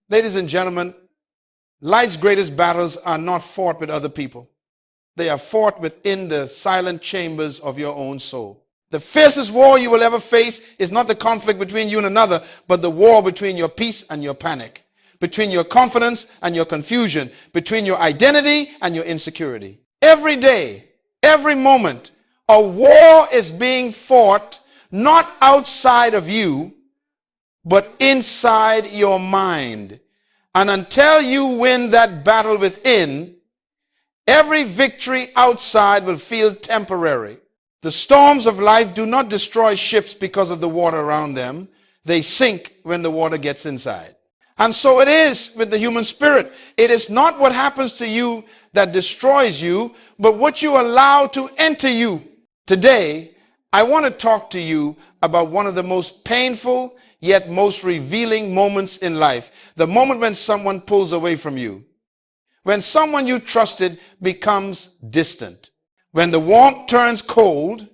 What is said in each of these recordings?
Ladies and gentlemen, life's greatest battles are not fought with other people. They are fought within the silent chambers of your own soul. The fiercest war you will ever face is not the conflict between you and another, but the war between your peace and your panic, between your confidence and your confusion, between your identity and your insecurity. Every day, every moment, a war is being fought not outside of you, but inside your mind. And until you win that battle within, every victory outside will feel temporary. The storms of life do not destroy ships because of the water around them. They sink when the water gets inside. And so it is with the human spirit. It is not what happens to you that destroys you, but what you allow to enter you. Today, I want to talk to you about one of the most painful yet most revealing moments in life. The moment when someone pulls away from you. When someone you trusted becomes distant. When the warmth turns cold.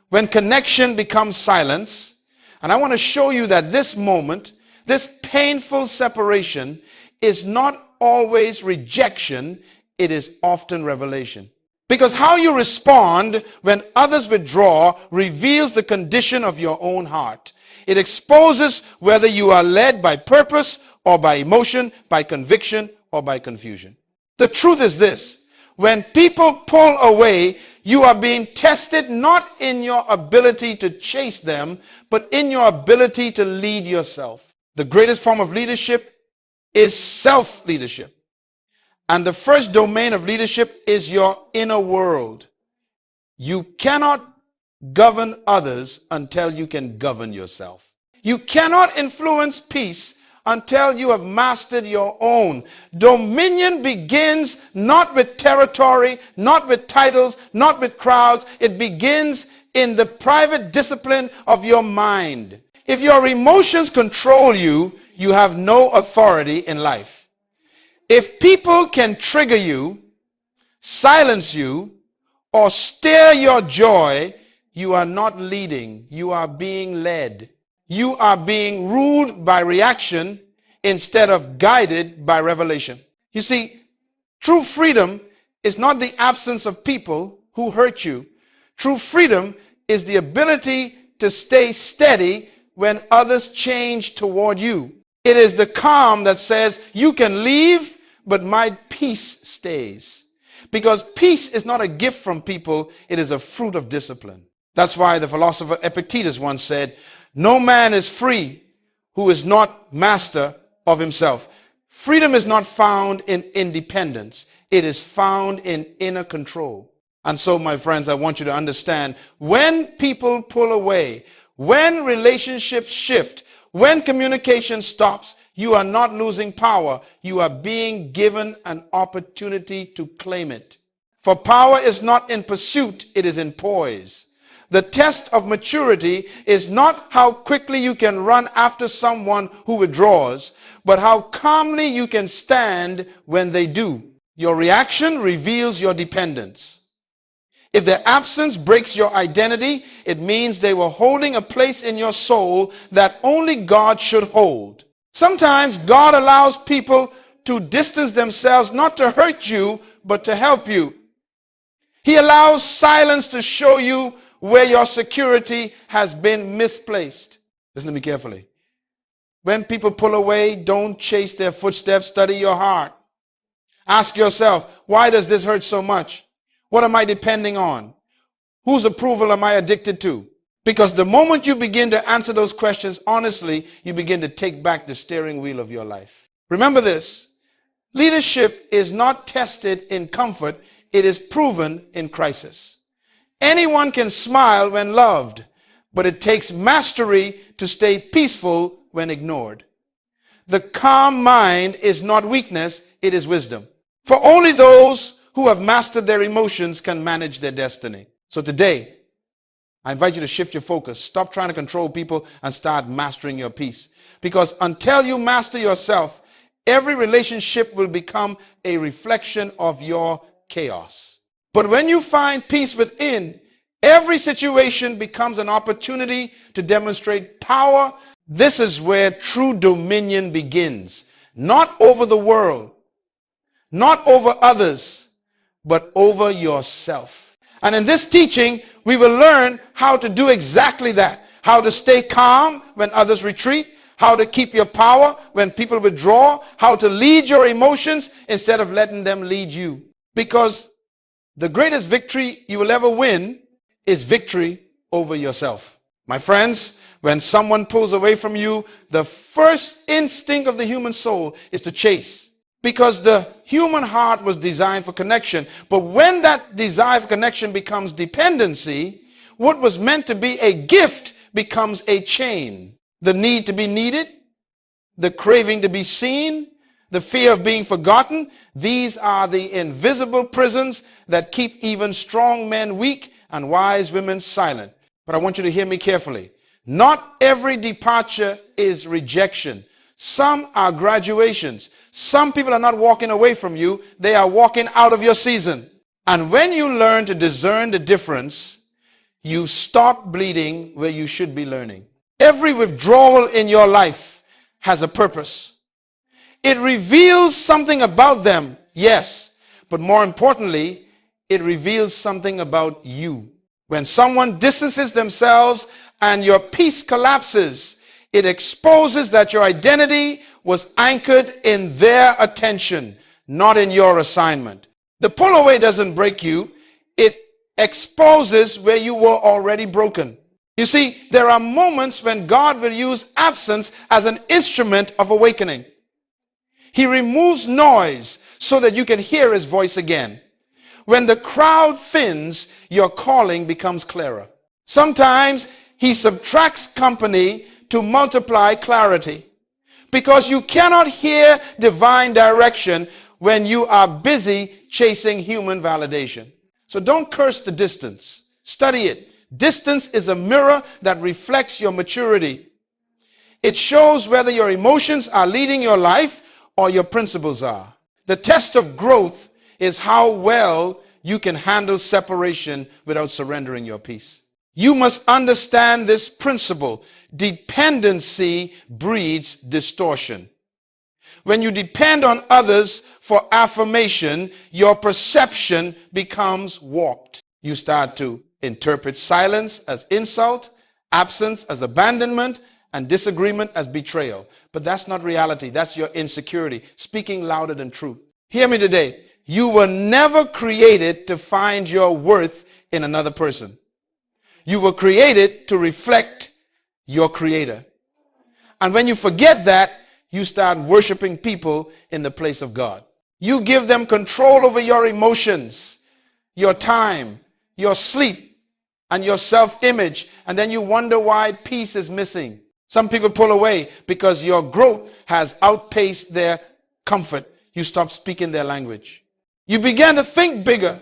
When connection becomes silence. And I want to show you that this moment, this painful separation, is not always rejection. It is often revelation. Because how you respond when others withdraw reveals the condition of your own heart. It exposes whether you are led by purpose or by emotion, by conviction or by confusion. The truth is this: when people pull away, you are being tested not in your ability to chase them, but in your ability to lead yourself. The greatest form of leadership is self-leadership. And the first domain of leadership is your inner world. You cannot govern others until you can govern yourself. You cannot influence peace until you have mastered your own. Dominion begins not with territory, not with titles, not with crowds. It begins in the private discipline of your mind. If your emotions control you, you have no authority in life. If people can trigger you, silence you, or steer your joy, you are not leading, you are being led. You are being ruled by reaction instead of guided by revelation. You see, true freedom is not the absence of people who hurt you. True freedom is the ability to stay steady when others change toward you. It is the calm that says, you can leave, but my peace stays. Because peace is not a gift from people, it is a fruit of discipline. That's why the philosopher Epictetus once said, no man is free who is not master of himself. Freedom is not found in independence. It is found in inner control. And so, my friends, I want you to understand, when people pull away, when relationships shift, when communication stops, you are not losing power. You are being given an opportunity to claim it. For power is not in pursuit, it is in poise. The test of maturity is not how quickly you can run after someone who withdraws, but how calmly you can stand when they do. Your reaction reveals your dependence. If their absence breaks your identity, it means they were holding a place in your soul that only God should hold. Sometimes God allows people to distance themselves not to hurt you, but to help you. He allows silence to show you where your security has been misplaced. Listen to me carefully. When people pull away, don't chase their footsteps. Study your heart. Ask yourself, why does this hurt so much? What am I depending on? Whose approval am I addicted to? Because the moment you begin to answer those questions honestly, you begin to take back the steering wheel of your life. Remember this: leadership is not tested in comfort, it is proven in crisis. Anyone can smile when loved, but it takes mastery to stay peaceful when ignored. The calm mind is not weakness, it is wisdom. For only those who have mastered their emotions can manage their destiny. So today, I invite you to shift your focus. Stop trying to control people and start mastering your peace. Because until you master yourself, every relationship will become a reflection of your chaos. But when you find peace within, every situation becomes an opportunity to demonstrate power. This is where true dominion begins. not over the world, not over others, but over yourself. And in this teaching, we will learn how to do exactly that. How to stay calm when others retreat, how to keep your power when people withdraw, how to lead your emotions instead of letting them lead you. Because the greatest victory you will ever win is victory over yourself. My friends, when someone pulls away from you, the first instinct of the human soul is to chase. Because the human heart was designed for connection. But when that desire for connection becomes dependency, what was meant to be a gift becomes a chain. The need to be needed, the craving to be seen, the fear of being forgotten, these are the invisible prisons that keep even strong men weak and wise women silent. But I want you to hear me carefully. Not every departure is rejection. Some are graduations. Some people are not walking away from you. They are walking out of your season. And when you learn to discern the difference, you stop bleeding where you should be learning. Every withdrawal in your life has a purpose. It reveals something about them, yes, but more importantly, it reveals something about you. When someone distances themselves and your peace collapses, it exposes that your identity was anchored in their attention, not in your assignment. The pull away doesn't break you. It exposes where you were already broken. You see, there are moments when God will use absence as an instrument of awakening. He removes noise so that you can hear his voice again. When the crowd thins, your calling becomes clearer. Sometimes he subtracts company to multiply clarity, because you cannot hear divine direction when you are busy chasing human validation. So don't curse the distance. Study it. Distance is a mirror that reflects your maturity. It shows whether your emotions are leading your life or your principles are. The test of growth is how well you can handle separation without surrendering your peace. You must understand this principle. Dependency breeds distortion. When you depend on others for affirmation, your perception becomes warped. You start to interpret silence as insult, absence as abandonment, and disagreement as betrayal. But that's not reality. That's your insecurity, speaking louder than truth. Hear me today. You were never created to find your worth in another person. You were created to reflect your Creator. And when you forget that, you start worshiping people in the place of God. You give them control over your emotions, your time, your sleep, and your self-image, and then you wonder why peace is missing. Some people pull away because your growth has outpaced their comfort. You stop speaking their language. You began to think bigger,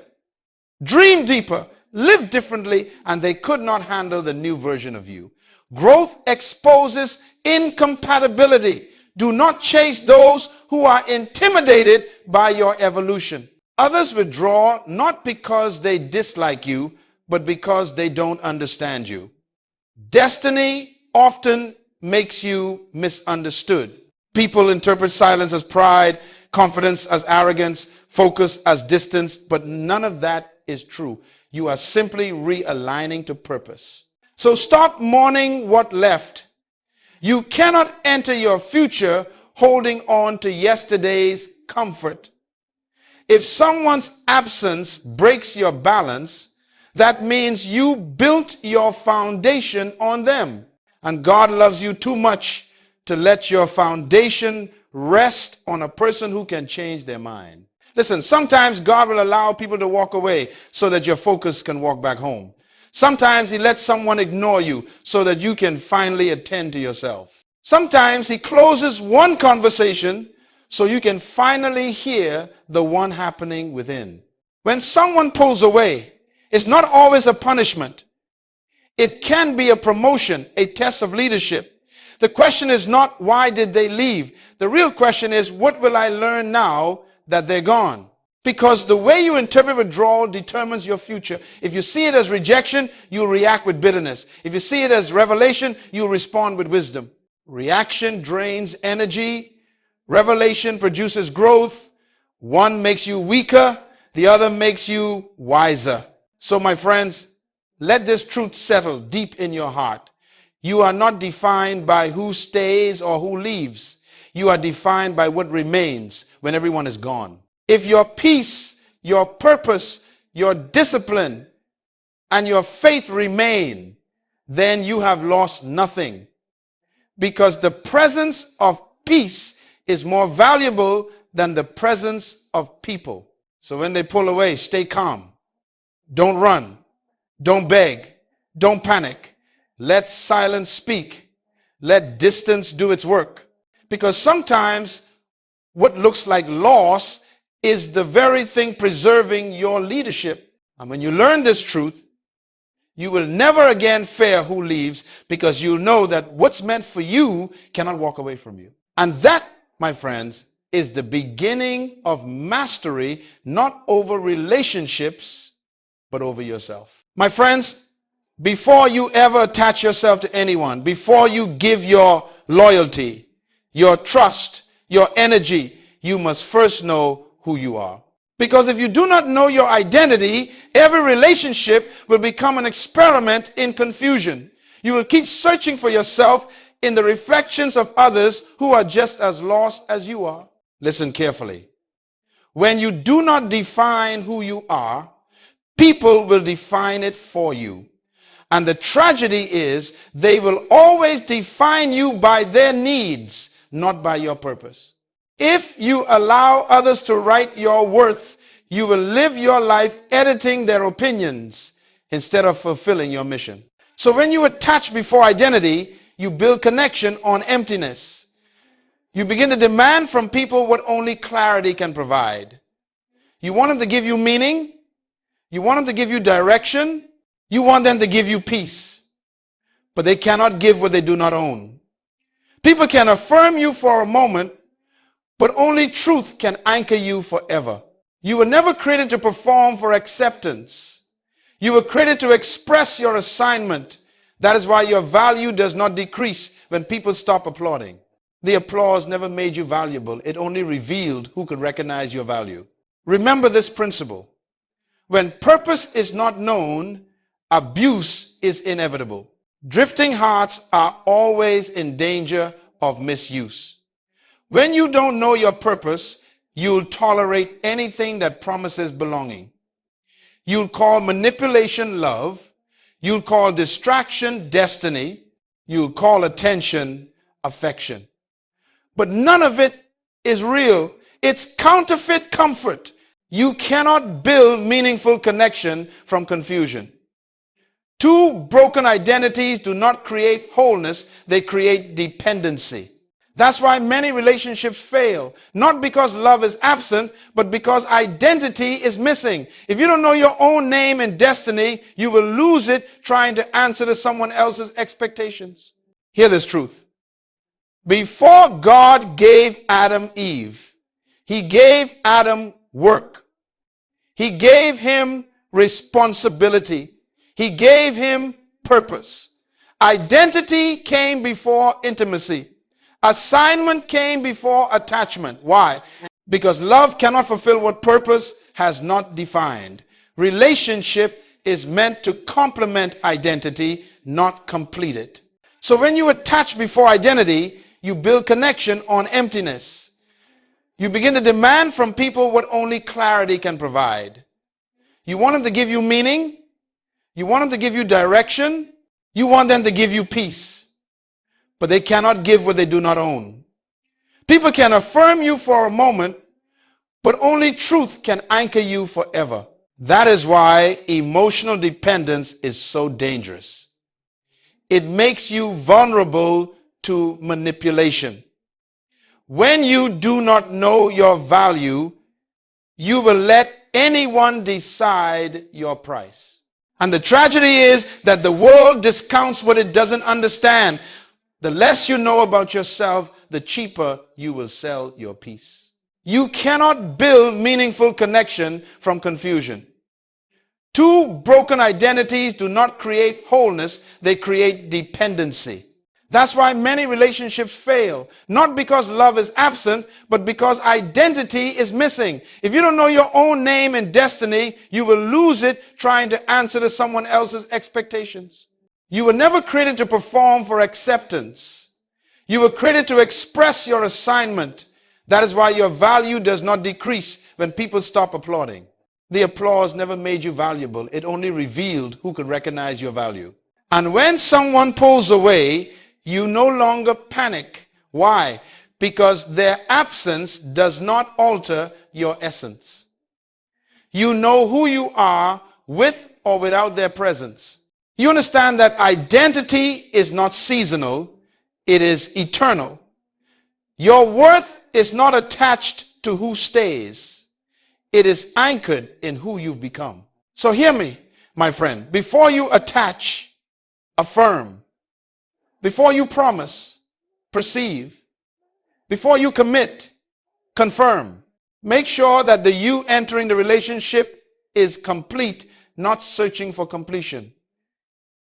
dream deeper, live differently, and they could not handle the new version of you. Growth exposes incompatibility. Do not chase those who are intimidated by your evolution. Others withdraw not because they dislike you, but because they don't understand you. Destiny often makes you misunderstood. People interpret silence as pride, confidence as arrogance, focus as distance, but none of that is true. You are simply realigning to purpose. So stop mourning what left. You cannot enter your future holding on to yesterday's comfort. If someone's absence breaks your balance, that means you built your foundation on them. And God loves you too much to let your foundation rest on a person who can change their mind. Listen, sometimes God will allow people to walk away so that your focus can walk back home. Sometimes he lets someone ignore you so that you can finally attend to yourself. Sometimes he closes one conversation so you can finally hear the one happening within. When someone pulls away, it's not always a punishment. It can be a promotion, a test of leadership. The question is not why did they leave? The real question is, what will I learn now that they're gone? Because the way you interpret withdrawal determines your future. If you see it as rejection, you'll react with bitterness. If you see it as revelation, you'll respond with wisdom. Reaction drains energy. Revelation produces growth. One makes you weaker, the other makes you wiser. So my friends, let this truth settle deep in your heart. You are not defined by who stays or who leaves. You are defined by what remains when everyone is gone. If your peace, your purpose, your discipline, and your faith remain, then you have lost nothing. Because the presence of peace is more valuable than the presence of people. So when they pull away, stay calm. Don't run. Don't beg. Don't panic. Let silence speak. Let distance do its work. Because sometimes what looks like loss is the very thing preserving your leadership. And when you learn this truth, you will never again fear who leaves, because you'll know that what's meant for you cannot walk away from you. And that, my friends, is the beginning of mastery, not over relationships, but over yourself. My friends, before you ever attach yourself to anyone, before you give your loyalty, your trust, your energy, you must first know who you are. Because if you do not know your identity, every relationship will become an experiment in confusion. You will keep searching for yourself in the reflections of others who are just as lost as you are. Listen carefully. When you do not define who you are, people will define it for you. And the tragedy is they will always define you by their needs, not by your purpose. If you allow others to write your worth, you will live your life editing their opinions instead of fulfilling your mission. So when you attach before identity, you build connection on emptiness. You begin to demand from people what only clarity can provide. You want them to give you meaning. You want them to give you direction. You want them to give you peace. But they cannot give what they do not own. People can affirm you for a moment, but only truth can anchor you forever. You were never created to perform for acceptance. You were created to express your assignment. That is why your value does not decrease when people stop applauding. The applause never made you valuable. It only revealed who could recognize your value. Remember this principle. When purpose is not known, abuse is inevitable. Drifting hearts are always in danger of misuse. When you don't know your purpose, you'll tolerate anything that promises belonging. You'll call manipulation love. You'll call distraction destiny. You'll call attention affection. But none of it is real. It's counterfeit comfort. You cannot build meaningful connection from confusion. Two broken identities do not create wholeness, they create dependency. That's why many relationships fail. Not because love is absent, but because identity is missing. If you don't know your own name and destiny, you will lose it trying to answer to someone else's expectations. Hear this truth. Before God gave Adam Eve, he gave Adam work. He gave him responsibility. He gave him purpose. Identity came before intimacy. Assignment came before attachment. Why? Because love cannot fulfill what purpose has not defined. Relationship is meant to complement identity, not complete it. So when you attach before identity, you build connection on emptiness. You begin to demand from people what only clarity can provide. You want them to give you meaning. You want them to give you direction. You want them to give you peace. But they cannot give what they do not own. People can affirm you for a moment, but only truth can anchor you forever. That is why emotional dependence is so dangerous. It makes you vulnerable to manipulation. When you do not know your value, you will let anyone decide your price. And the tragedy is that the world discounts what it doesn't understand. The less you know about yourself, the cheaper you will sell your peace. You cannot build meaningful connection from confusion. Two broken identities do not create wholeness, they create dependency. That's why many relationships fail. Not because love is absent, but because identity is missing. If you don't know your own name and destiny, you will lose it trying to answer to someone else's expectations. You were never created to perform for acceptance. You were created to express your assignment. That is why your value does not decrease when people stop applauding. The applause never made you valuable. It only revealed who could recognize your value. And when someone pulls away, you no longer panic. Why? Because their absence does not alter your essence. You know who you are with or without their presence. You understand that identity is not seasonal, it is eternal. Your worth is not attached to who stays. It is anchored in who you've become. So hear me, my friend. Before you attach, affirm. Before you promise, perceive. Before you commit, confirm. Make sure that the you entering the relationship is complete, not searching for completion.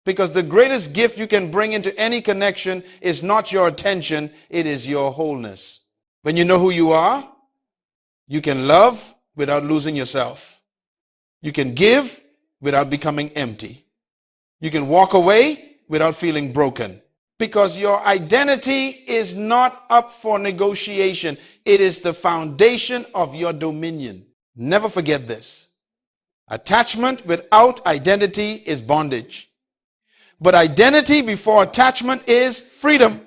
Because the greatest gift you can bring into any connection is not your attention, it is your wholeness. When you know who you are, you can love without losing yourself. You can give without becoming empty. You can walk away without feeling broken. Because your identity is not up for negotiation. It is the foundation of your dominion. Never forget this. Attachment without identity is bondage. But identity before attachment is freedom.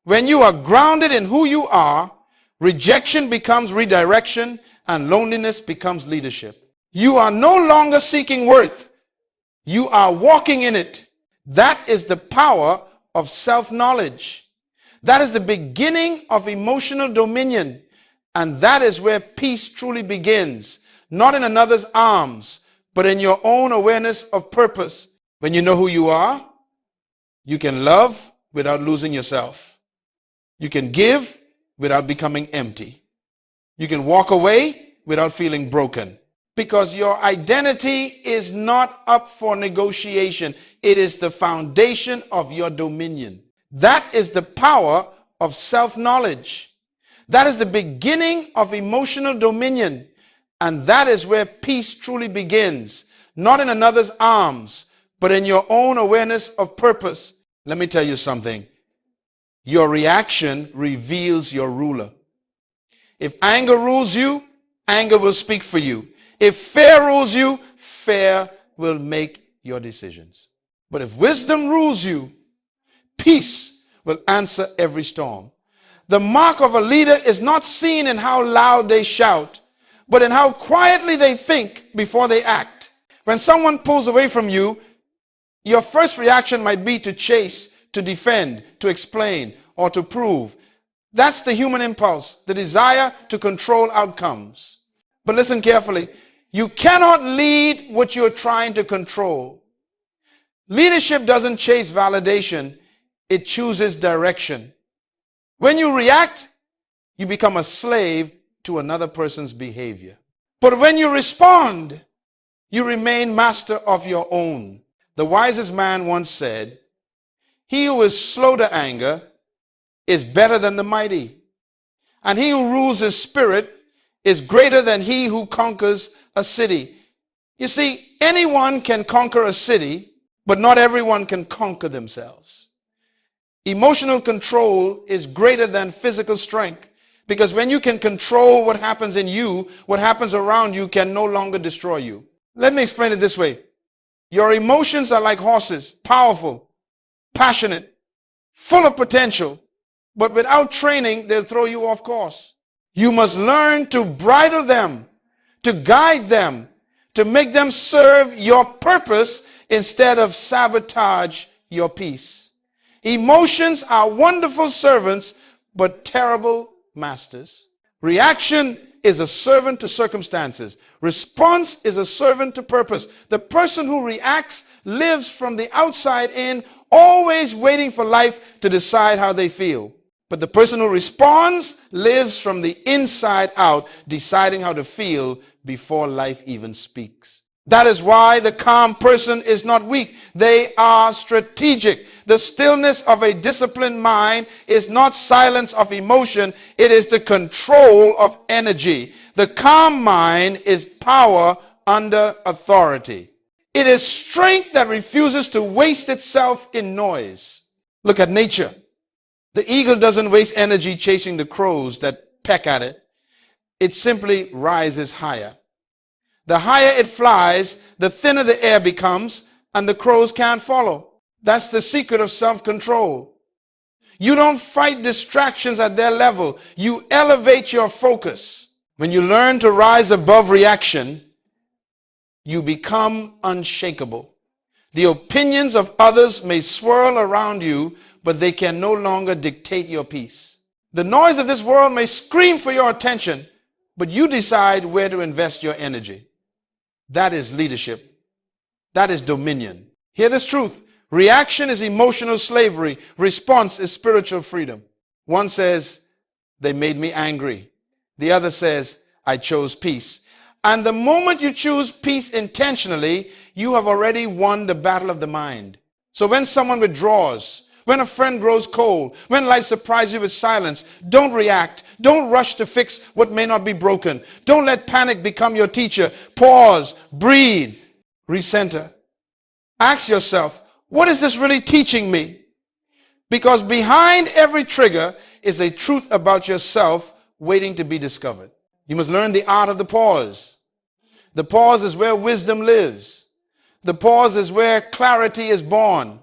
When you are grounded in who you are, rejection becomes redirection and loneliness becomes leadership. You are no longer seeking worth. You are walking in it. That is the power of self-knowledge. That is the beginning of emotional dominion. And that is where peace truly begins. Not in another's arms, but in your own awareness of purpose. When you know who you are, you can love without losing yourself. You can give without becoming empty. You can walk away without feeling broken. Because your identity is not up for negotiation. It is the foundation of your dominion. That is the power of self-knowledge. That is the beginning of emotional dominion. And that is where peace truly begins. Not in another's arms, but in your own awareness of purpose. Let me tell you something. Your reaction reveals your ruler. If anger rules you, anger will speak for you. If fear rules you, fear will make your decisions. But if wisdom rules you, peace will answer every storm. The mark of a leader is not seen in how loud they shout, but in how quietly they think before they act. When someone pulls away from you, your first reaction might be to chase, to defend, to explain, or to prove. That's the human impulse, the desire to control outcomes. But listen carefully. You cannot lead what you're trying to control. Leadership doesn't chase validation. It chooses direction. When you react, you become a slave to another person's behavior. But when you respond, you remain master of your own. The wisest man once said, "He who is slow to anger is better than the mighty, and he who rules his spirit is greater than he who conquers a city." You see, anyone can conquer a city, but not everyone can conquer themselves. Emotional control is greater than physical strength, because when you can control what happens in you, what happens around you can no longer destroy you. Let me explain it this way. Your emotions are like horses, powerful, passionate, full of potential, but without training, they'll throw you off course. You must learn to bridle them, to guide them, to make them serve your purpose instead of sabotage your peace. Emotions are wonderful servants, but terrible masters. Reaction is a servant to circumstances. Response is a servant to purpose. The person who reacts lives from the outside in, always waiting for life to decide how they feel. But the person who responds lives from the inside out, deciding how to feel before life even speaks. That is why the calm person is not weak. They are strategic. The stillness of a disciplined mind is not silence of emotion. It is the control of energy. The calm mind is power under authority. It is strength that refuses to waste itself in noise. Look at nature. The eagle doesn't waste energy chasing the crows that peck at it. It simply rises higher. The higher it flies, the thinner the air becomes, and the crows can't follow. That's the secret of self-control. You don't fight distractions at their level. You elevate your focus. When you learn to rise above reaction, you become unshakable. The opinions of others may swirl around you, but they can no longer dictate your peace. The noise of this world may scream for your attention, but you decide where to invest your energy. That is leadership. That is dominion. Hear this truth. Reaction is emotional slavery. Response is spiritual freedom. One says, they made me angry. The other says, I chose peace. And the moment you choose peace intentionally, you have already won the battle of the mind. So when someone withdraws, when a friend grows cold, when life surprises you with silence, don't react. Don't rush to fix what may not be broken. Don't let panic become your teacher. Pause, breathe, recenter. Ask yourself, what is this really teaching me? Because behind every trigger is a truth about yourself waiting to be discovered. You must learn the art of the pause. The pause is where wisdom lives. The pause is where clarity is born.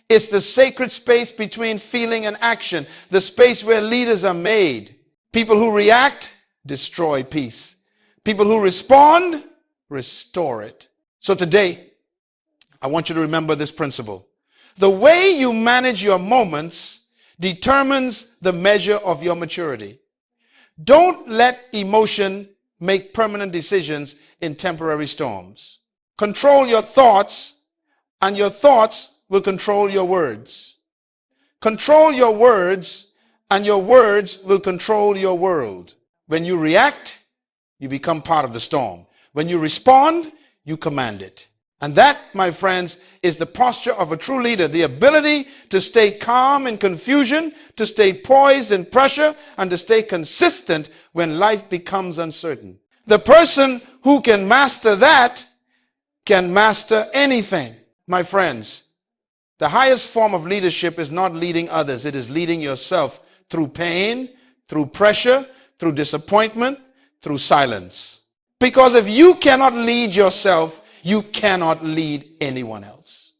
It's the sacred space between feeling and action, the space where leaders are made. People who react destroy peace. People who respond restore it. So today, I want you to remember this principle. The way you manage your moments determines the measure of your maturity. Don't let emotion make permanent decisions in temporary storms. Control your thoughts, and your thoughts will control your words. Control your words, and your words will control your world. When you react, you become part of the storm. When you respond, you command it. And that, my friends, is the posture of a true leader, the ability to stay calm in confusion, to stay poised in pressure, and to stay consistent when life becomes uncertain. The person who can master that can master anything. My friends, the highest form of leadership is not leading others. It is leading yourself through pain, through pressure, through disappointment, through silence. Because if you cannot lead yourself, you cannot lead anyone else.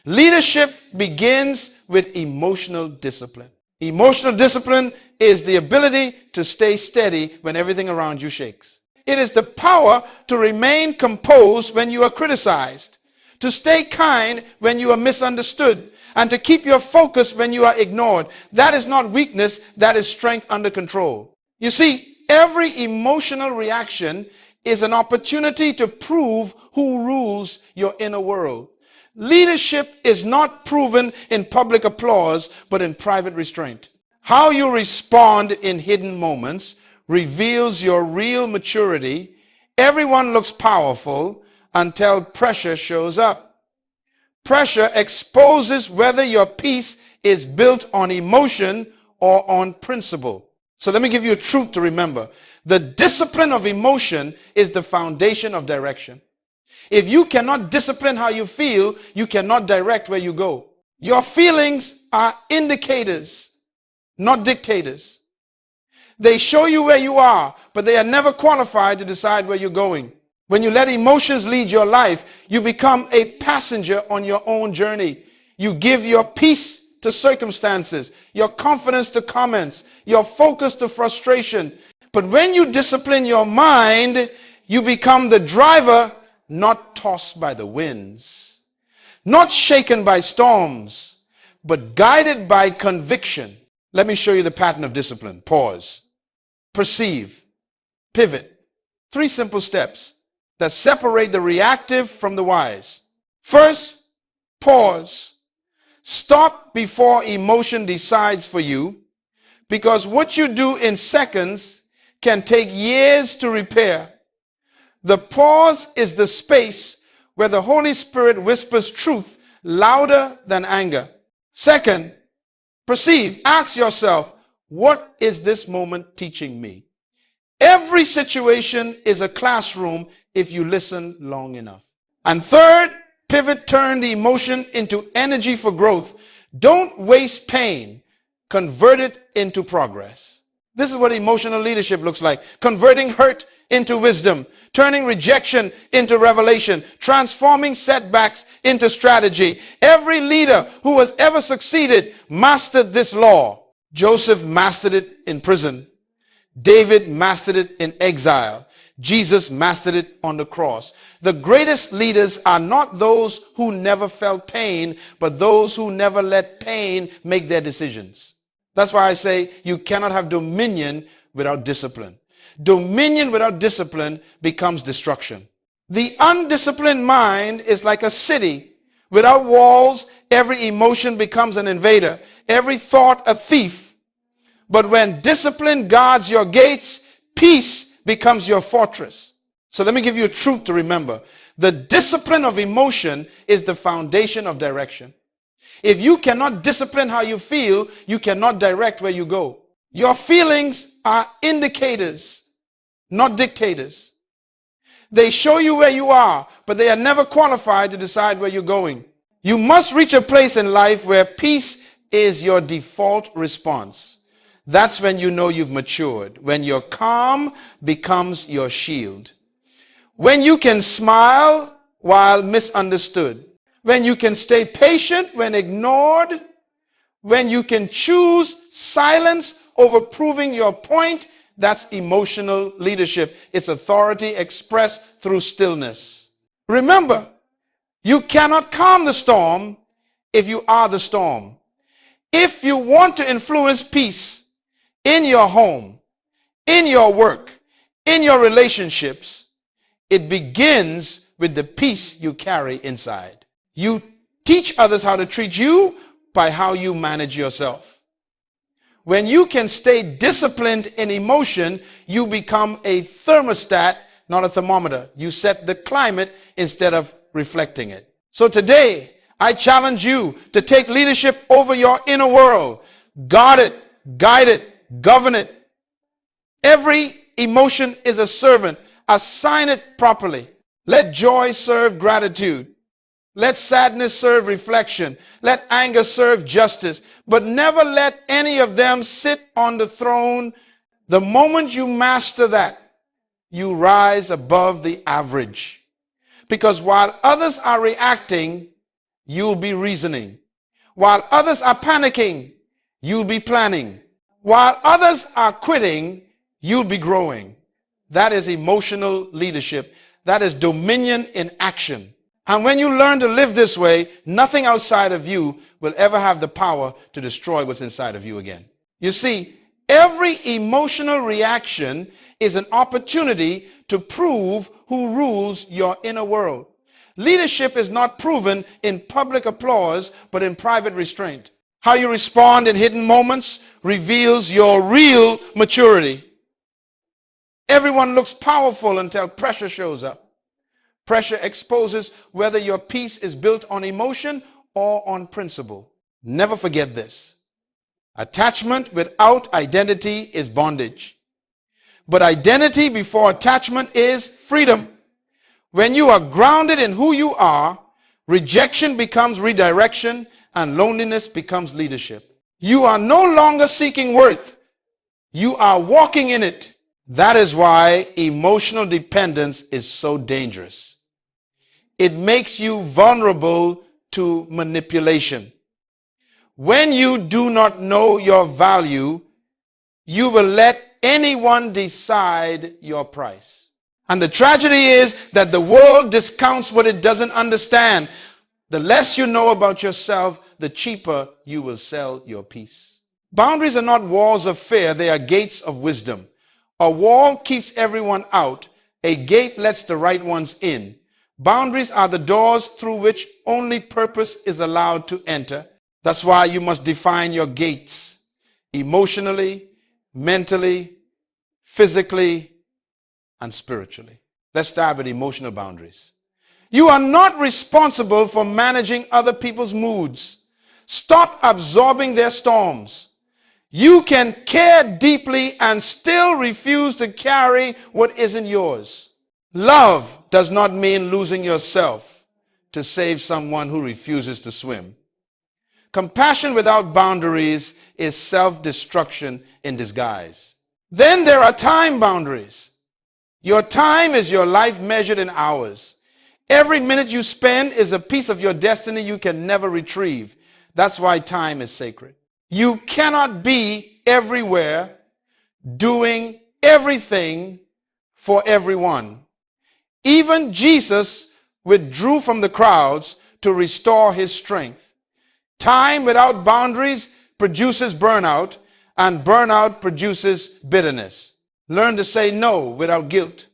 Leadership begins with emotional discipline. Emotional discipline is the ability to stay steady when everything around you shakes. It is the power to remain composed when you are criticized, to stay kind when you are misunderstood, and to keep your focus when you are ignored. That is not weakness, that is strength under control. You see, every emotional reaction is an opportunity to prove who rules your inner world. Leadership is not proven in public applause, but in private restraint. How you respond in hidden moments reveals your real maturity. Everyone looks powerful until pressure shows up. Pressure exposes whether your peace is built on emotion or on principle. So let me give you a truth to remember. The discipline of emotion is the foundation of direction. If you cannot discipline how you feel, you cannot direct where you go. Your feelings are indicators, not dictators. They show you where you are, but they are never qualified to decide where you're going. When you let emotions lead your life, you become a passenger on your own journey. You give your peace to circumstances, your confidence to comments, your focus to frustration. But when you discipline your mind, you become the driver, not tossed by the winds, not shaken by storms, but guided by conviction. Let me show you the pattern of discipline. Pause, perceive, pivot. 3 simple steps that separate the reactive from the wise. First, pause. Stop before emotion decides for you, because what you do in seconds can take years to repair. The pause is the space where the Holy Spirit whispers truth louder than anger. Second, perceive. Ask yourself, what is this moment teaching me? Every situation is a classroom if you listen long enough. And third, pivot, turn the emotion into energy for growth. Don't waste pain. Convert it into progress. This is what emotional leadership looks like. Converting hurt into wisdom, turning rejection into revelation, transforming setbacks into strategy. Every leader who has ever succeeded mastered this law. Joseph mastered it in prison. David mastered it in exile. Jesus mastered it on the cross. The greatest leaders are not those who never felt pain, but those who never let pain make their decisions. That's why I say you cannot have dominion without discipline. Dominion without discipline becomes destruction. The undisciplined mind is like a city. Without walls, every emotion becomes an invader, every thought a thief. But when discipline guards your gates, peace becomes your fortress. So let me give you a truth to remember. The discipline of emotion is the foundation of direction. If you cannot discipline how you feel, you cannot direct where you go. Your feelings are indicators, not dictators. They show you where you are, but they are never qualified to decide where you're going. You must reach a place in life where peace is your default response. That's when you know you've matured. When your calm becomes your shield. When you can smile while misunderstood. When you can stay patient when ignored. When you can choose silence over proving your point. That's emotional leadership. It's authority expressed through stillness. Remember, you cannot calm the storm if you are the storm. If you want to influence peace in your home, in your work, in your relationships, it begins with the peace you carry inside. You teach others how to treat you by how you manage yourself. When you can stay disciplined in emotion, you become a thermostat, not a thermometer. You set the climate instead of reflecting it. So today, I challenge you to take leadership over your inner world. Guard it, guide it, govern it. Every emotion is a servant. Assign it properly. Let joy serve gratitude. Let sadness serve reflection. Let anger serve justice. But never let any of them sit on the throne. The moment you master that, you rise above the average. Because while others are reacting, you'll be reasoning. While others are panicking, you'll be planning. While others are quitting, you'll be growing. That is emotional leadership. That is dominion in action. And when you learn to live this way, nothing outside of you will ever have the power to destroy what's inside of you again. You see, every emotional reaction is an opportunity to prove who rules your inner world. Leadership is not proven in public applause, but in private restraint. How you respond in hidden moments reveals your real maturity. Everyone looks powerful until pressure shows up. Pressure exposes whether your peace is built on emotion or on principle. Never forget this. Attachment without identity is bondage. But identity before attachment is freedom. When you are grounded in who you are, rejection becomes redirection and loneliness becomes leadership. You are no longer seeking worth. You are walking in it. That is why emotional dependence is so dangerous. It makes you vulnerable to manipulation. When you do not know your value, you will let anyone decide your price. And the tragedy is that the world discounts what it doesn't understand. The less you know about yourself, the cheaper you will sell your peace. Boundaries are not walls of fear, they are gates of wisdom. A wall keeps everyone out. A gate lets the right ones in. Boundaries are the doors through which only purpose is allowed to enter. That's why you must define your gates emotionally, mentally, physically, and spiritually. Let's start with emotional boundaries. You are not responsible for managing other people's moods. Stop absorbing their storms. You can care deeply and still refuse to carry what isn't yours. Love does not mean losing yourself to save someone who refuses to swim. Compassion without boundaries is self-destruction in disguise. Then there are time boundaries. Your time is your life measured in hours. Every minute you spend is a piece of your destiny you can never retrieve. That's why time is sacred. You cannot be everywhere doing everything for everyone. Even Jesus withdrew from the crowds to restore his strength. Time without boundaries produces burnout, and burnout produces bitterness. Learn to say no without guilt.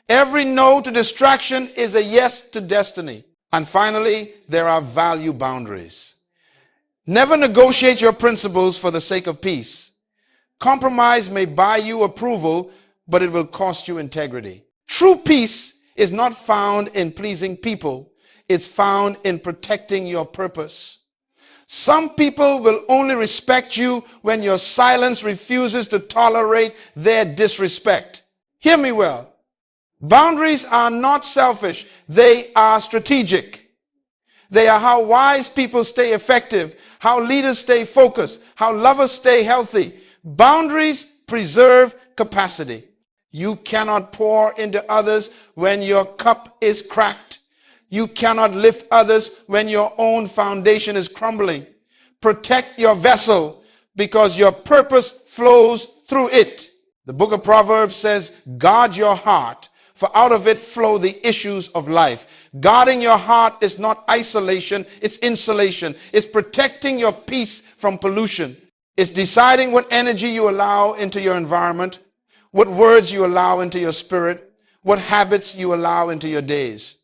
Every no to distraction is a yes to destiny. And finally, there are value boundaries. Never negotiate your principles for the sake of peace. Compromise may buy you approval, but it will cost you integrity. True peace is not found in pleasing people. It's found in protecting your purpose. Some people will only respect you when your silence refuses to tolerate their disrespect. Hear me well. Boundaries are not selfish. They are strategic. They are how wise people stay effective, how leaders stay focused, how lovers stay healthy. Boundaries preserve capacity. You cannot pour into others when your cup is cracked. You cannot lift others when your own foundation is crumbling. Protect your vessel because your purpose flows through it. The book of Proverbs says, guard your heart, for out of it flow the issues of life. Guarding your heart is not isolation, it's insulation. It's protecting your peace from pollution. It's deciding what energy you allow into your environment, what words you allow into your spirit, what habits you allow into your days.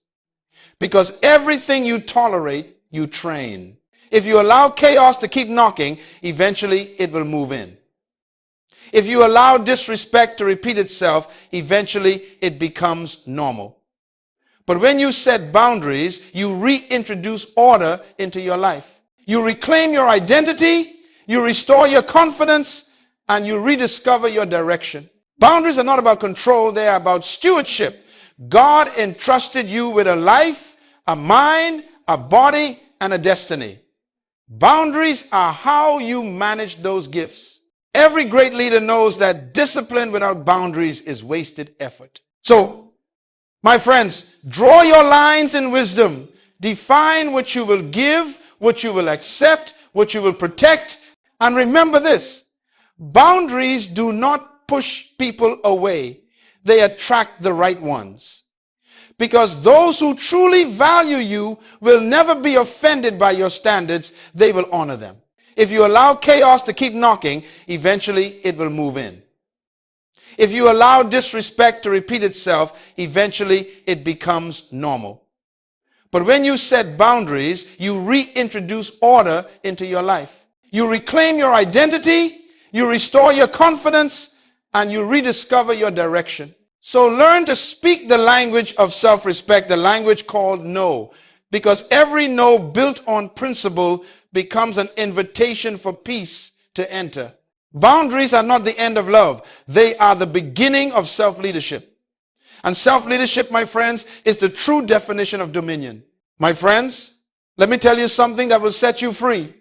Because everything you tolerate, you train. If you allow chaos to keep knocking, eventually it will move in. If you allow disrespect to repeat itself, eventually it becomes normal. But when you set boundaries, you reintroduce order into your life. You reclaim your identity, you restore your confidence, and you rediscover your direction. Boundaries are not about control, they are about stewardship. God entrusted you with a life, a mind, a body, and a destiny. Boundaries are how you manage those gifts. Every great leader knows that discipline without boundaries is wasted effort. So, my friends, draw your lines in wisdom. Define what you will give, what you will accept, what you will protect. And remember this, boundaries do not push people away. They attract the right ones. Because those who truly value you will never be offended by your standards. They will honor them. If you allow chaos to keep knocking, eventually it will move in. If you allow disrespect to repeat itself, eventually it becomes normal. But when you set boundaries, you reintroduce order into your life. You reclaim your identity, you restore your confidence, and you rediscover your direction. So learn to speak the language of self-respect, the language called no. Because every no built on principle becomes an invitation for peace to enter. Boundaries are not the end of love. They are the beginning of self-leadership. And self-leadership, my friends, is the true definition of dominion. My friends, let me tell you something that will set you free.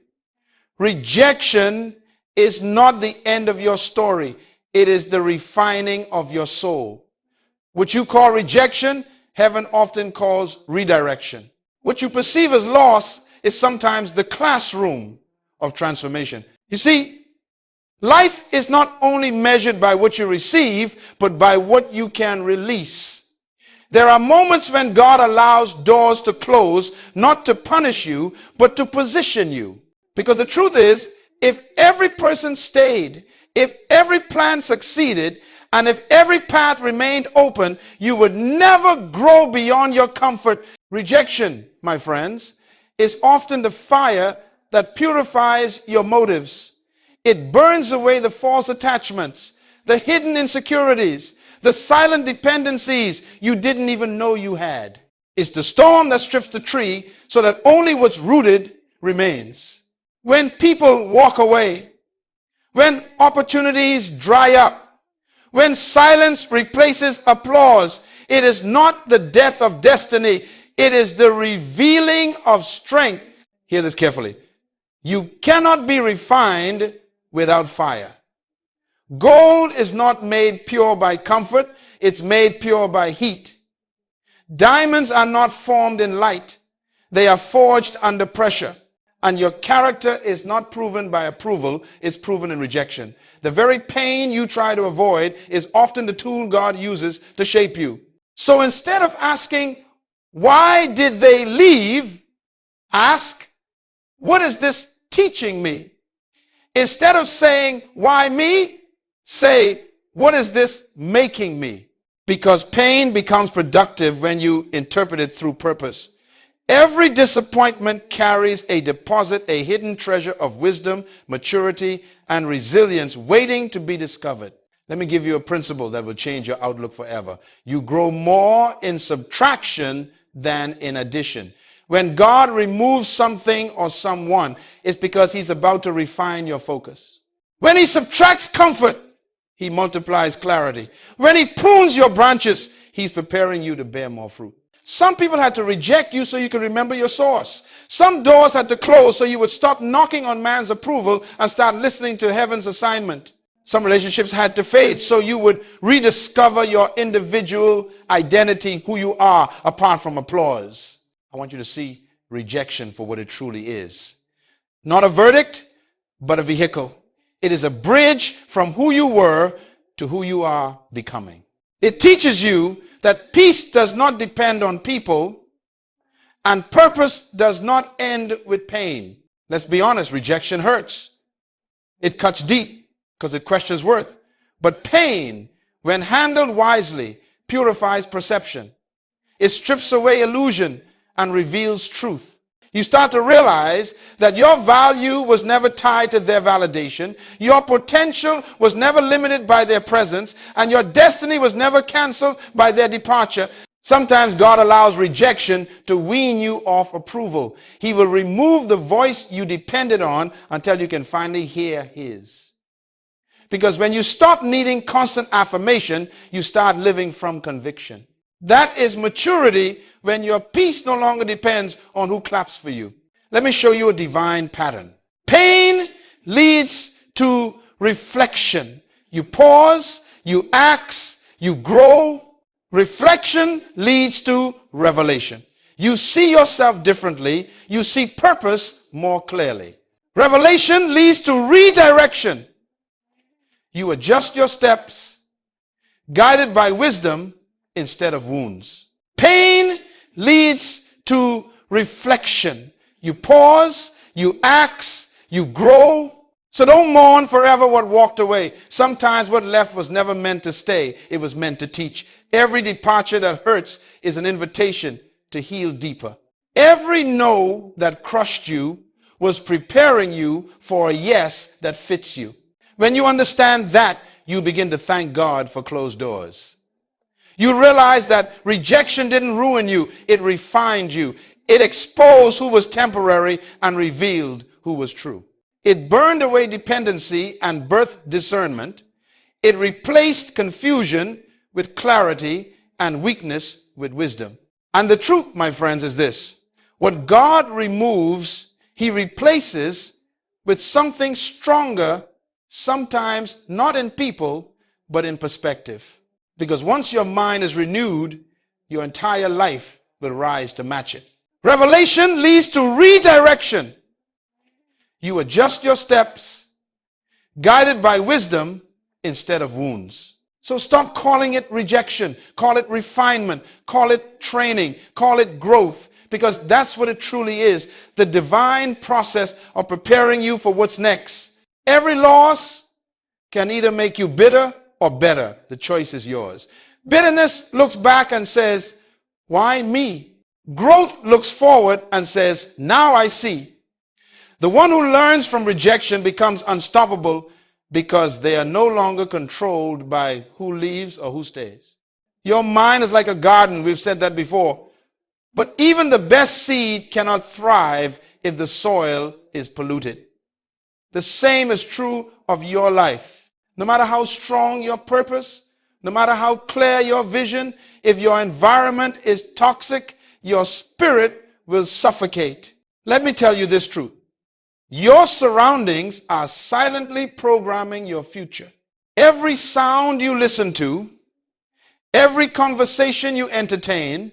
Rejection is not the end of your story. It is the refining of your soul. What you call rejection, heaven often calls redirection. What you perceive as loss is sometimes the classroom of transformation. You see, life is not only measured by what you receive, but by what you can release. There are moments when God allows doors to close, not to punish you, but to position you. Because the truth is, if every person stayed, if every plan succeeded, and if every path remained open, you would never grow beyond your comfort. Rejection, my friends, is often the fire that purifies your motives. It burns away the false attachments, the hidden insecurities, the silent dependencies you didn't even know you had. It's the storm that strips the tree so that only what's rooted remains. When people walk away, when opportunities dry up, when silence replaces applause, it is not the death of destiny. It is the revealing of strength. Hear this carefully. You cannot be refined without fire. Gold is not made pure by comfort. It's made pure by heat. Diamonds are not formed in light. They are forged under pressure. And your character is not proven by approval. It's proven in rejection. The very pain you try to avoid is often the tool God uses to shape you. So instead of asking, why did they leave? Ask, what is this teaching me? Instead of saying, why me? Say, what is this making me? Because pain becomes productive when you interpret it through purpose. Every disappointment carries a deposit, a hidden treasure of wisdom, maturity, and resilience waiting to be discovered. Let me give you a principle that will change your outlook forever. You grow more in subtraction than in addition. When God removes something or someone, it's because he's about to refine your focus. When he subtracts comfort, he multiplies clarity. When he prunes your branches, he's preparing you to bear more fruit. Some people had to reject you so you could remember your source. Some doors had to close so you would stop knocking on man's approval and start listening to heaven's assignment. Some relationships had to fade so you would rediscover your individual identity, who you are, apart from applause. I want you to see rejection for what it truly is. Not a verdict, but a vehicle. It is a bridge from who you were to who you are becoming. It teaches you that peace does not depend on people and purpose does not end with pain. Let's be honest, rejection hurts. It cuts deep because it questions worth. But pain, when handled wisely, purifies perception. It strips away illusion and reveals truth. You start to realize that your value was never tied to their validation, your potential was never limited by their presence, and your destiny was never canceled by their departure. Sometimes God allows rejection to wean you off approval. He will remove the voice you depended on until you can finally hear his. Because when you stop needing constant affirmation, you start living from conviction. That is maturity, when your peace no longer depends on who claps for you. Let me show you a divine pattern. Pain leads to reflection. You pause, you ask, you grow. Reflection leads to revelation. You see yourself differently. You see purpose more clearly. Revelation leads to redirection. You adjust your steps, guided by wisdom instead of wounds. Pain leads to reflection. You pause, you ask, you grow. So don't mourn forever what walked away. Sometimes what left was never meant to stay. It was meant to teach. Every departure that hurts is an invitation to heal deeper. Every no that crushed you was preparing you for a yes that fits you. When you understand that, you begin to thank God for closed doors. You realize that rejection didn't ruin you. It refined you. It exposed who was temporary and revealed who was true. It burned away dependency and birthed discernment. It replaced confusion with clarity and weakness with wisdom. And the truth, my friends, is this. What God removes, he replaces with something stronger, sometimes not in people, but in perspective. Because once your mind is renewed, your entire life will rise to match it. Revelation leads to redirection. You adjust your steps, guided by wisdom instead of wounds. So stop calling it rejection. Call it refinement. Call it training. Call it growth. Because that's what it truly is. The divine process of preparing you for what's next. Every loss can either make you bitter or better. The choice is yours. Bitterness looks back and says, why me? Growth looks forward and says, now I see. The one who learns from rejection becomes unstoppable because they are no longer controlled by who leaves or who stays. Your mind is like a garden. We've said that before. But even the best seed cannot thrive if the soil is polluted. The same is true of your life. No matter how strong your purpose, no matter how clear your vision, if your environment is toxic, your spirit will suffocate. Let me tell you this truth. Your surroundings are silently programming your future. Every sound you listen to, every conversation you entertain,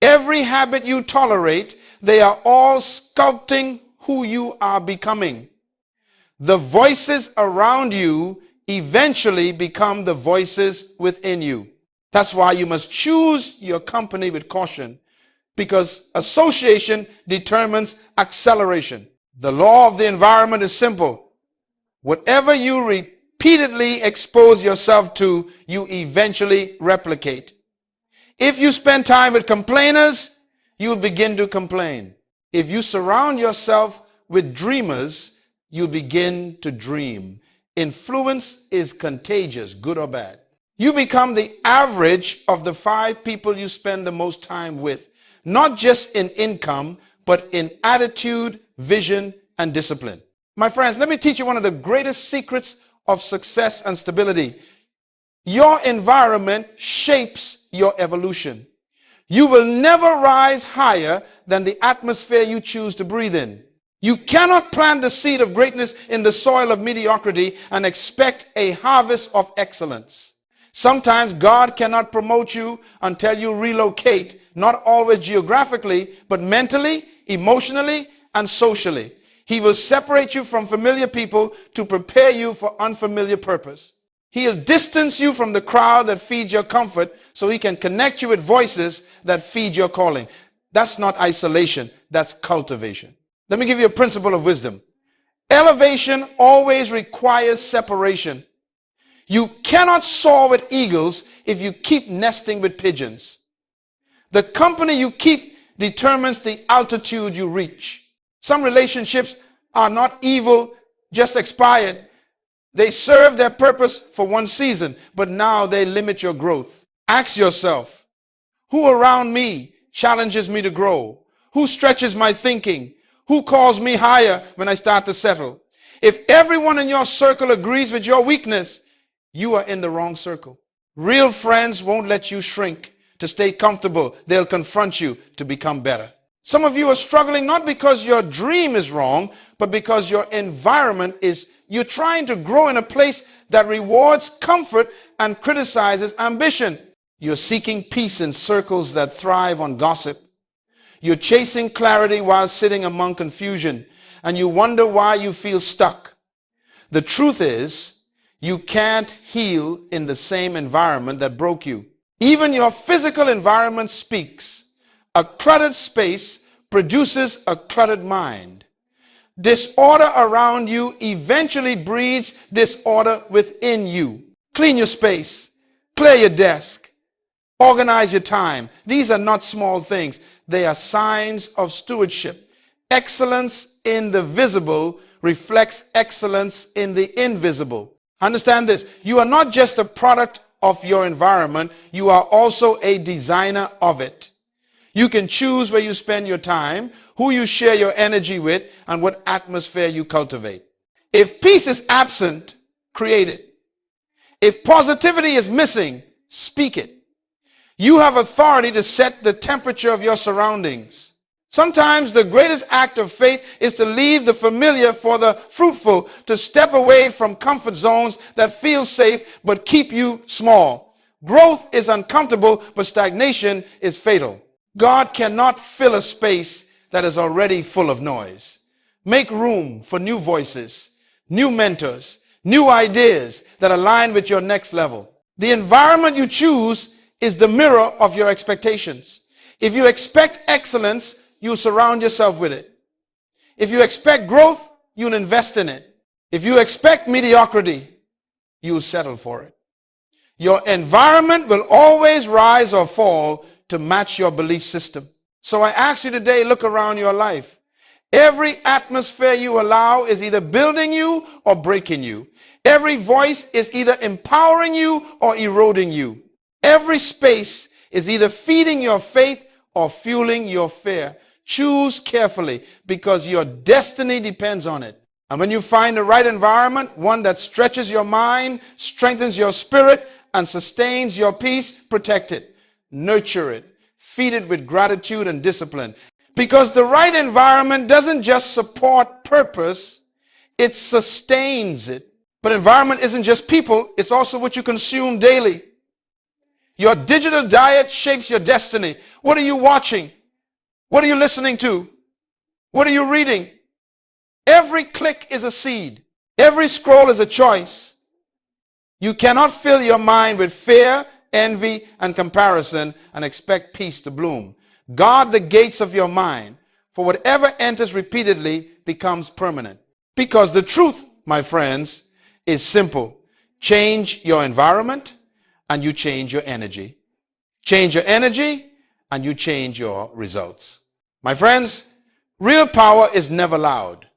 every habit you tolerate, they are all sculpting who you are becoming. The voices around you eventually become the voices within you. That's why you must choose your company with caution, because association determines acceleration. The law of the environment is simple. Whatever you repeatedly expose yourself to, you eventually replicate. If you spend time with complainers, you'll begin to complain. If you surround yourself with dreamers, you'll begin to dream. Influence is contagious, good or bad. You become the average of the 5 people you spend the most time with, not just in income, but in attitude, vision, and discipline. My friends, let me teach you one of the greatest secrets of success and stability. Your environment shapes your evolution. You will never rise higher than the atmosphere you choose to breathe in. You cannot plant the seed of greatness in the soil of mediocrity and expect a harvest of excellence. Sometimes God cannot promote you until you relocate, not always geographically, but mentally, emotionally, and socially. He will separate you from familiar people to prepare you for unfamiliar purpose. He'll distance you from the crowd that feeds your comfort so he can connect you with voices that feed your calling. That's not isolation, that's cultivation. Let me give you a principle of wisdom. Elevation always requires separation. You cannot soar with eagles if you keep nesting with pigeons. The company you keep determines the altitude you reach. Some relationships are not evil, just expired. They serve their purpose for one season, but now they limit your growth. Ask yourself, who around me challenges me to grow? Who stretches my thinking? Who calls me higher when I start to settle? If everyone in your circle agrees with your weakness, you are in the wrong circle. Real friends won't let you shrink to stay comfortable. They'll confront you to become better. Some of you are struggling not because your dream is wrong, but because your environment is, you're trying to grow in a place that rewards comfort and criticizes ambition. You're seeking peace in circles that thrive on gossip. You're chasing clarity while sitting among confusion, and you wonder why you feel stuck. The truth is, you can't heal in the same environment that broke you. Even your physical environment speaks. A cluttered space produces a cluttered mind. Disorder around you eventually breeds disorder within you. Clean your space, clear your desk, organize your time. These are not small things. They are signs of stewardship. Excellence in the visible reflects excellence in the invisible. Understand this. You are not just a product of your environment. You are also a designer of it. You can choose where you spend your time, who you share your energy with, and what atmosphere you cultivate. If peace is absent, create it. If positivity is missing, speak it. You have authority to set the temperature of your surroundings. Sometimes the greatest act of faith is to leave the familiar for the fruitful, to step away from comfort zones that feel safe but keep you small. Growth is uncomfortable, but stagnation is fatal. God cannot fill a space that is already full of noise. Make room for new voices, new mentors, new ideas that align with your next level. The environment you choose is the mirror of your expectations. If you expect excellence, you surround yourself with it. If you expect growth, you'll invest in it. If you expect mediocrity, you'll settle for it. Your environment will always rise or fall to match your belief system. So I ask you today, look around your life. Every atmosphere you allow is either building you or breaking you. Every voice is either empowering you or eroding you. Every space is either feeding your faith or fueling your fear. Choose carefully because your destiny depends on it. And when you find the right environment, one that stretches your mind, strengthens your spirit, and sustains your peace, protect it, nurture it, feed it with gratitude and discipline. Because the right environment doesn't just support purpose, it sustains it. But environment isn't just people, it's also what you consume daily. Your digital diet shapes your destiny. What are you watching? What are you listening to? What are you reading? Every click is a seed. Every scroll is a choice. You cannot fill your mind with fear, envy, and comparison and expect peace to bloom. Guard the gates of your mind, for whatever enters repeatedly becomes permanent. Because the truth, my friends, is simple. Change your environment and you change your energy. Change your energy and you change your results. My friends, real power is never loud.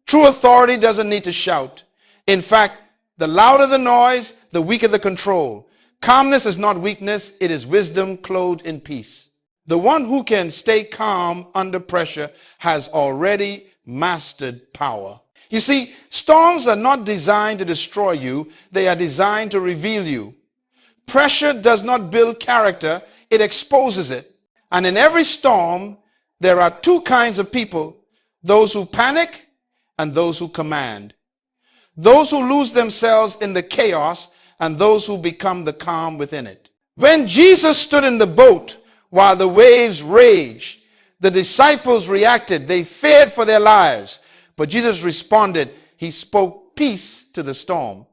True authority doesn't need to shout. In fact, the louder the noise, the weaker the control. Calmness is not weakness, it is wisdom clothed in peace. The one who can stay calm under pressure has already mastered power. You see, storms are not designed to destroy you, they are designed to reveal you. Pressure does not build character, it exposes it. And in every storm, there are two kinds of people, those who panic and those who command. Those who lose themselves in the chaos and those who become the calm within it. When Jesus stood in the boat while the waves raged, the disciples reacted. They feared for their lives. But Jesus responded. He spoke peace to the storm.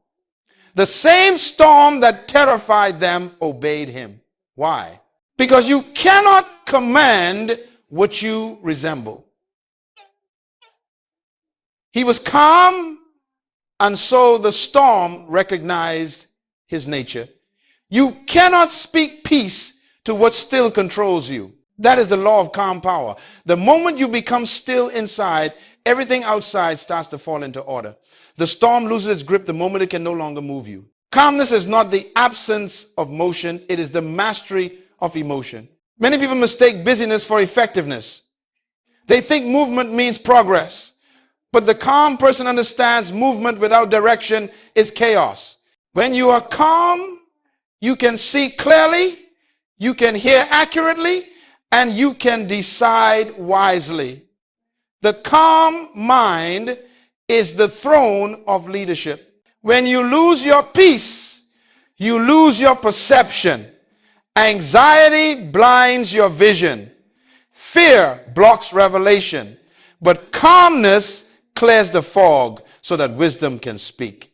The same storm that terrified them obeyed him. Why? Because you cannot command what you resemble. He was calm, and so the storm recognized his nature. You cannot speak peace to what still controls you. That is the law of calm power. The moment you become still inside, everything outside starts to fall into order. The storm loses its grip the moment it can no longer move you. Calmness is not the absence of motion, it is the mastery of emotion. Many people mistake busyness for effectiveness. They think movement means progress. But the calm person understands movement without direction is chaos. When you are calm, you can see clearly, you can hear accurately, and you can decide wisely. The calm mind is the throne of leadership. When you lose your peace, you lose your perception. Anxiety blinds your vision. Fear blocks revelation. But calmness clears the fog so that wisdom can speak.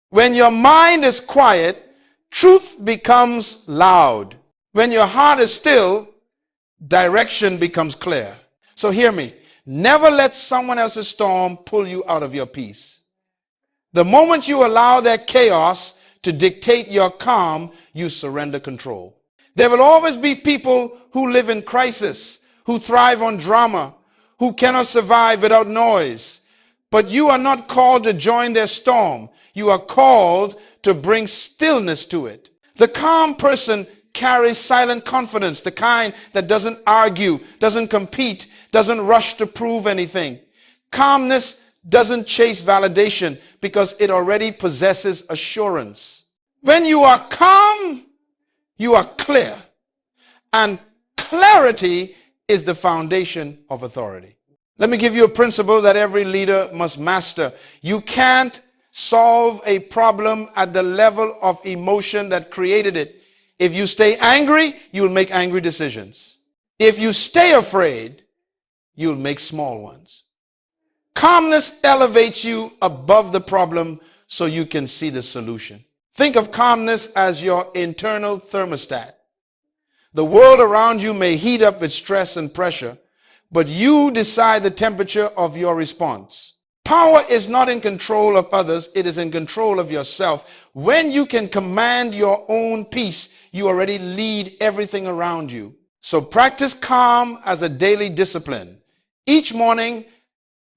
When your mind is quiet, truth becomes loud. When your heart is still, direction becomes clear. So hear me. Never let someone else's storm pull you out of your peace. The moment you allow their chaos to dictate your calm, you surrender control. There will always be people who live in crisis, who thrive on drama, who cannot survive without noise. But you are not called to join their storm. You are called to bring stillness to it. The calm person carries silent confidence, the kind that doesn't argue, doesn't compete, doesn't rush to prove anything. Calmness doesn't chase validation because it already possesses assurance. When you are calm, you are clear. And clarity is the foundation of authority. Let me give you a principle that every leader must master. You can't solve a problem at the level of emotion that created it. If you stay angry, you'll make angry decisions. If you stay afraid, you'll make small ones. Calmness elevates you above the problem so you can see the solution. Think of calmness as your internal thermostat. The world around you may heat up with stress and pressure, but you decide the temperature of your response. Power is not in control of others, it is in control of yourself. When you can command your own peace, you already lead everything around you. So practice calm as a daily discipline. Each morning,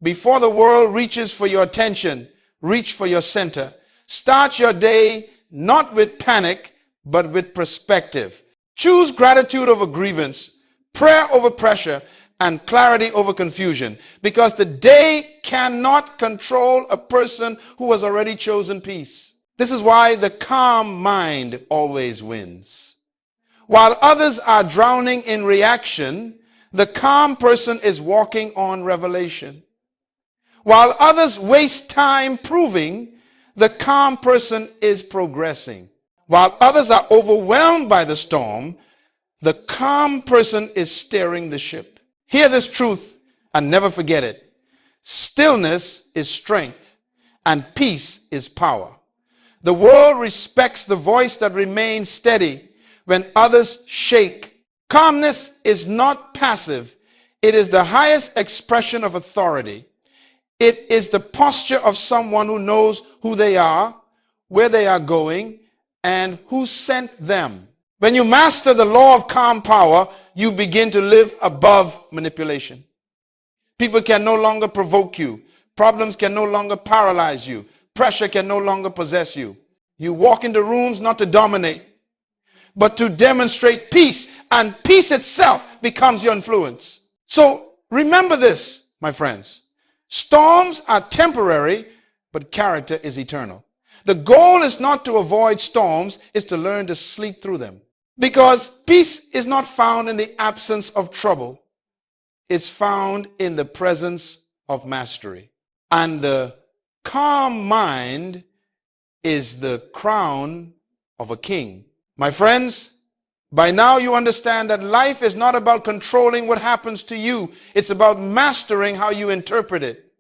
before the world reaches for your attention, reach for your center. Start your day not with panic, but with perspective. Choose gratitude over grievance, prayer over pressure, and clarity over confusion, because the day cannot control a person who has already chosen peace. This is why the calm mind always wins. While others are drowning in reaction, the calm person is walking on revelation. While others waste time proving, the calm person is progressing. While others are overwhelmed by the storm, the calm person is steering the ship. Hear this truth and never forget it. Stillness is strength, and peace is power. The world respects the voice that remains steady when others shake. Calmness is not passive. It is the highest expression of authority. It is the posture of someone who knows who they are, where they are going, and who sent them. When you master the law of calm power, you begin to live above manipulation. People can no longer provoke you. Problems can no longer paralyze you. Pressure can no longer possess you. You walk into rooms not to dominate, but to demonstrate peace, and peace itself becomes your influence. So remember this, my friends. Storms are temporary, but character is eternal. The goal is not to avoid storms, it's to learn to sleep through them. Because peace is not found in the absence of trouble. It's found in the presence of mastery. And the calm mind is the crown of a king. My friends, by now you understand that life is not about controlling what happens to you. It's about mastering how you interpret it.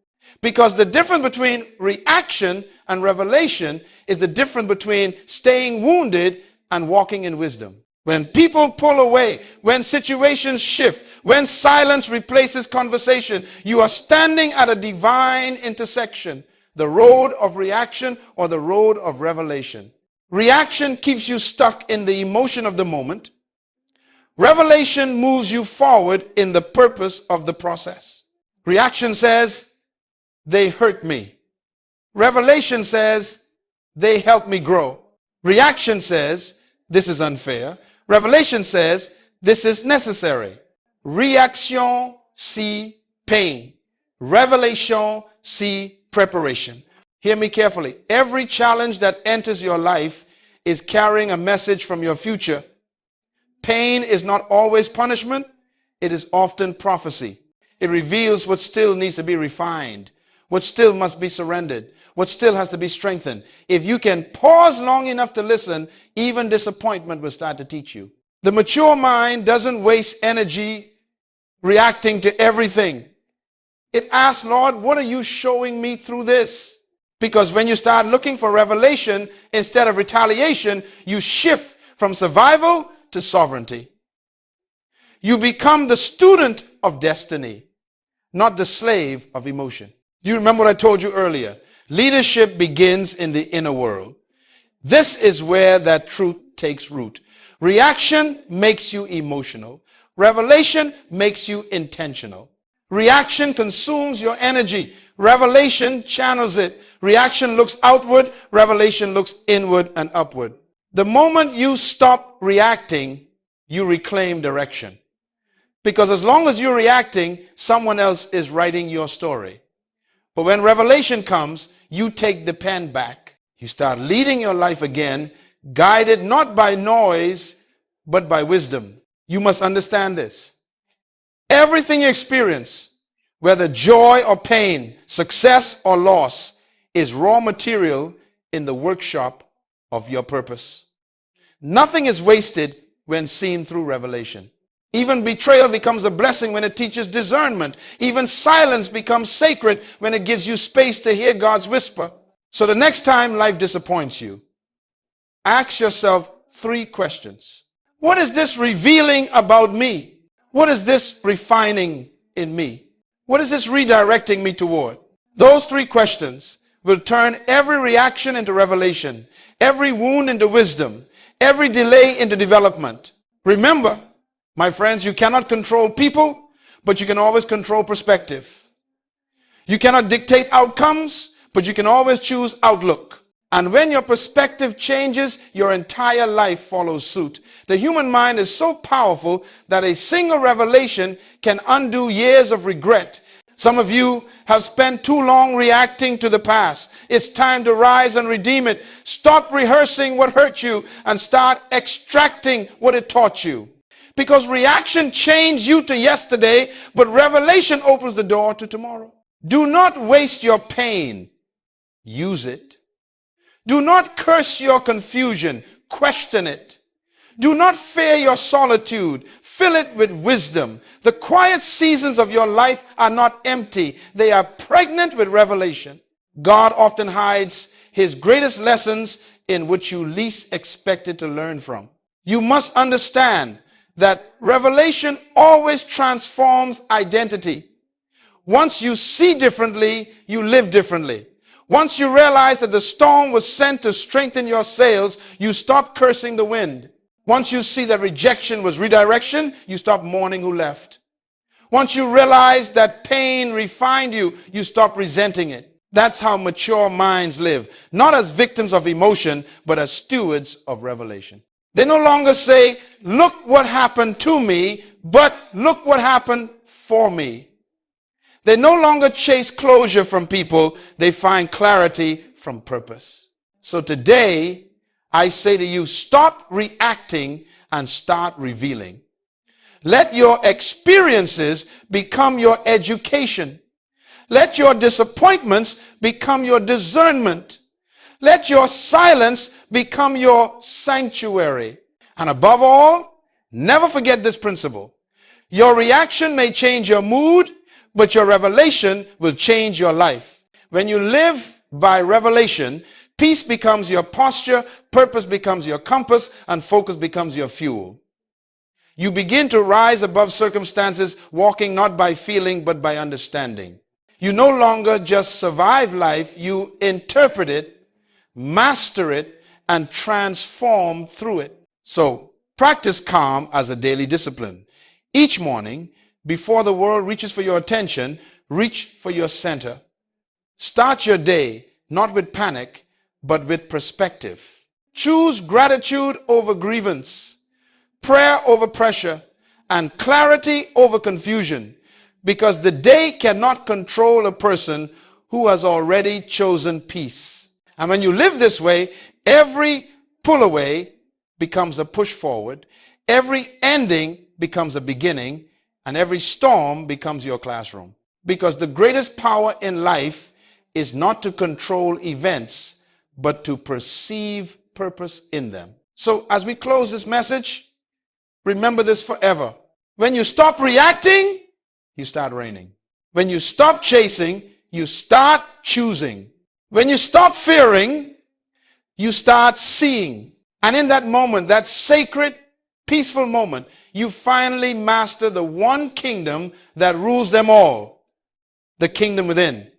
Because the difference between reaction and revelation is the difference between staying wounded and walking in wisdom. When people pull away, when situations shift, when silence replaces conversation, you are standing at a divine intersection, the road of reaction or the road of revelation. Reaction keeps you stuck in the emotion of the moment. Revelation moves you forward in the purpose of the process. Reaction says, they hurt me. Revelation says, they help me grow. Reaction says, this is unfair. Revelation says, this is necessary. Reaction, see pain. Revelation, see preparation. Hear me carefully. Every challenge that enters your life is carrying a message from your future. Pain is not always punishment. It is often prophecy. It reveals what still needs to be refined, what still must be surrendered, what still has to be strengthened. If you can pause long enough to listen, even disappointment will start to teach you. The mature mind doesn't waste energy reacting to everything. It asks, Lord, what are you showing me through this? Because when you start looking for revelation instead of retaliation, you shift from survival to sovereignty. You become the student of destiny, not the slave of emotion. Do you remember what I told you earlier? Leadership begins in the inner world. This is where that truth takes root. Reaction makes you emotional. Revelation makes you intentional. Reaction consumes your energy. Revelation channels it. Reaction looks outward. Revelation looks inward and upward. The moment you stop reacting, you reclaim direction. Because as long as you're reacting, someone else is writing your story. But when revelation comes, you take the pen back. You start leading your life again, guided not by noise, but by wisdom. You must understand this. Everything you experience, whether joy or pain, success or loss, is raw material in the workshop of your purpose. Nothing is wasted when seen through revelation. Even betrayal becomes a blessing when it teaches discernment. Even silence becomes sacred when it gives you space to hear God's whisper. So the next time life disappoints you, ask yourself 3 questions. What is this revealing about me? What is this refining in me? What is this redirecting me toward? Those 3 questions will turn every reaction into revelation, every wound into wisdom, every delay into development. Remember, my friends, you cannot control people, but you can always control perspective. You cannot dictate outcomes, but you can always choose outlook. And when your perspective changes, your entire life follows suit. The human mind is so powerful that a single revelation can undo years of regret. Some of you have spent too long reacting to the past. It's time to rise and redeem it. Stop rehearsing what hurt you and start extracting what it taught you. Because reaction changed you to yesterday, but revelation opens the door to tomorrow. Do not waste your pain. Use it. Do not curse your confusion. Question it. Do not fear your solitude. Fill it with wisdom. The quiet seasons of your life are not empty. They are pregnant with revelation. God often hides his greatest lessons in which you least expected to learn from. You must understand that revelation always transforms identity. Once you see differently, you live differently. Once you realize that the storm was sent to strengthen your sails, you stop cursing the wind. Once you see that rejection was redirection, you stop mourning who left. Once you realize that pain refined you, you stop resenting it. That's how mature minds live, not as victims of emotion, but as stewards of revelation. They no longer say, look what happened to me, but look what happened for me. They no longer chase closure from people. They find clarity from purpose. So today, I say to you, stop reacting and start revealing. Let your experiences become your education. Let your disappointments become your discernment. Let your silence become your sanctuary. And above all, never forget this principle. Your reaction may change your mood, but your revelation will change your life. When you live by revelation, peace becomes your posture, purpose becomes your compass, and focus becomes your fuel. You begin to rise above circumstances, walking not by feeling, but by understanding. You no longer just survive life, you interpret it, master it, and transform through it. So, practice calm as a daily discipline. Each morning, before the world reaches for your attention, reach for your center. Start your day not with panic, but with perspective. Choose gratitude over grievance, prayer over pressure, and clarity over confusion, because the day cannot control a person who has already chosen peace. And when you live this way, every pull away becomes a push forward, every ending becomes a beginning, and every storm becomes your classroom. Because the greatest power in life is not to control events, but to perceive purpose in them. So as we close this message, remember this forever. When you stop reacting, you start reigning. When you stop chasing, you start choosing. When you stop fearing, you start seeing. And in that moment, that sacred, peaceful moment, you finally master the one kingdom that rules them all, the kingdom within.